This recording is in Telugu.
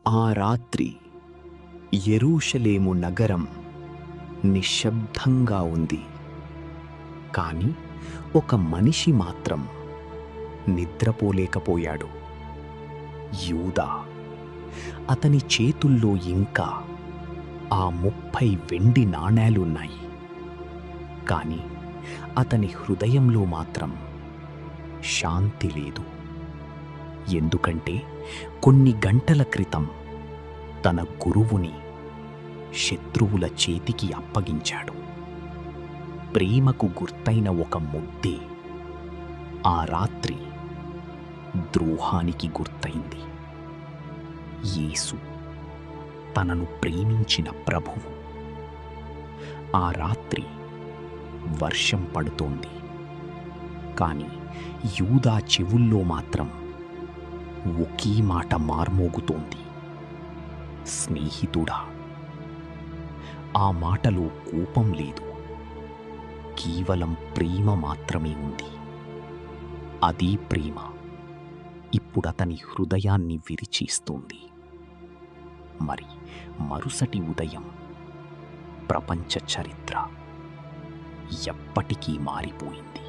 ఆ రాత్రి యెరూషలేము నగరం నిశ్శబ్దంగా ఉంది. కాని ఒక మనిషి మాత్రం నిద్రపోలేకపోయాడు. యూదా. అతని చేతుల్లో ఇంకా ఆ 30 వెండి నాణేలున్నాయి. కాని అతని హృదయంలో మాత్రం శాంతి లేదు. ఎందుకంటే కొన్ని గంటల క్రితం తన గురువుని శత్రువుల చేతికి అప్పగించాడు. ప్రేమకు గుర్తైన ఒక ముద్దే ఆ రాత్రి ద్రోహానికి గుర్తయింది. యేసు, తనను ప్రేమించిన ప్రభువు. ఆ రాత్రి వర్షం పడుతోంది. కాని యూదా చెవుల్లో మాత్రం ఒకే మాట మార్మోగుతోంది: స్నేహితుడా. ఆ మాటలో కోపం లేదు, కేవలం ప్రేమ మాత్రమే ఉంది. అదే ప్రేమ ఇప్పుడతని హృదయాన్ని విరిచేస్తోంది. మరి మరుసటి ఉదయం ప్రపంచ చరిత్ర ఎప్పటికీ మారిపోయింది.